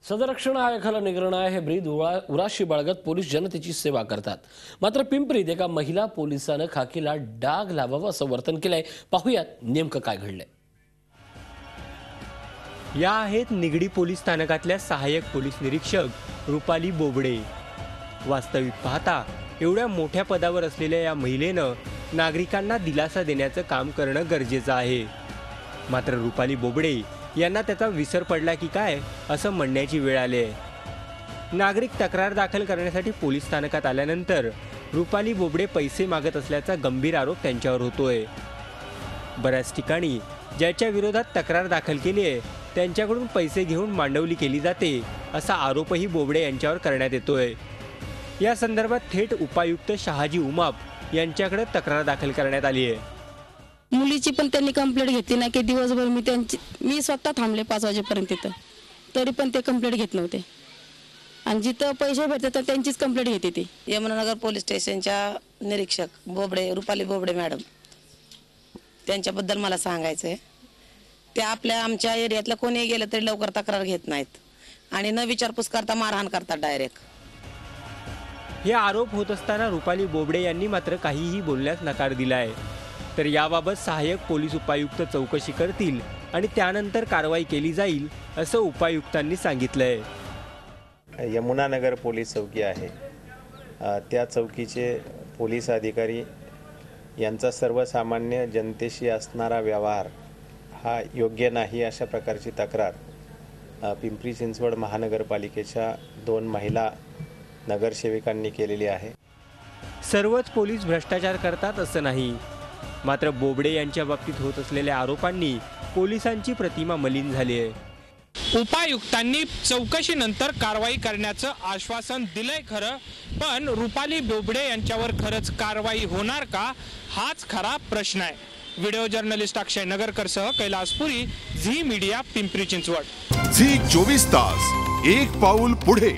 सदरक्षण हा एखादा निर्णय हे ब्रीद उराशी बाळगत पोलीस जनतेची सेवा करतात। मात्र पिंपरीत एका महिला पोलिसानं खाकीला डाग लावावा असं वर्तन केलंय। पाहूयात नेमकं काय घडलंय। या आहेत निगडी पोलीस स्थानकातल्या सहाय्यक पोलीस निरीक्षक रुपाली बोबडे। वास्तविक पाहता एवढ्या मोठ्या पदावर असलेल्या या महिलेनं नागरिकांना दिलासा देण्याचं काम करणं गरजेचं आहे। मात्र रुपाली बोबडे यांना त्याचा विसर पडला की काय असं म्हणण्याची वेळ आली आहे। नागरिक तक्रार दाखल करण्यासाठी पोलीस स्थानकात आल्यानंतर रुपाली बोबडे पैसे मागत असल्याचा गंभीर आरोप त्यांच्यावर होतोय। बऱ्याच ठिकाणी ज्याच्या विरोधात तक्रार दाखल केली आहे त्यांच्याकडून पैसे घेऊन मांडवली केली जाते असा आरोपही बोबडे यांच्यावर करण्यात येतोय। या संदर्भात थेट उपायुक्त शहाजी उमाप यांच्याकडे तक्रार दाखल करण्यात आली आहे। मुलीची पण त्यांनी कंप्लेंट घेतली नाही की दिवसभर मी स्वतः थांबले 5 वाजेपर्यंत तिथं, तरी पण ते कंप्लेंट घेत नव्हते आणि जिथं पैसे भेटतात तर त्यांचीच कंप्लेंट घेते ती। यमुनानगर पोलीस स्टेशनच्या निरीक्षक बोबडे रुपाली बोबडे मॅडम, त्यांच्याबद्दल मला सांगायचं आहे। ते आमच्या एरियातल्या कोणी गेलं तरी लवकर तक्रार घेत नाहीत आणि न विचारपूस करता मारहाण करतात डायरेक्ट। हे आरोप होत असताना रुपाली बोबडे यांनी मात्र काहीही बोलण्यास नकार दिलाय। तर याबाबत सहाय्यक पोलीस उपायुक्त चौकशी करतील आणि त्यानंतर कारवाई केली जाईल असं उपायुक्तांनी सांगितलंय। यमुनानगर पोलीस चौकी आहे, त्या चौकीचे पोलीस अधिकारी यांचा सर्वसामान्य जनतेशी असणारा व्यवहार हा योग्य नाही अशा प्रकारची तक्रार पिंपरी चिंचवड महानगरपालिकेच्या 2 महिला नगरसेविकांनी केलेली आहे। सर्वच पोलीस भ्रष्टाचार करतात असं नाही, मात्र बोबडे यांच्या बाबतीत होत असलेल्या आरोपांनी पोलिसांची प्रतिमा मलिन झाली आहे। उपायुक्तांनी चौकशीनंतर कारवाई करण्याचं आश्वासन दिलंय खरं, पण रुपाली बोबडे यांच्यावर खरंच कारवाई होणार का हाच खरा प्रश्न आहे। व्हिडिओ जर्नलिस्ट अक्षय नगरकरसह Kailaspuri, Zee media, Pimpri Chinchwad. Zee 24 तास एक पाऊल पुढे।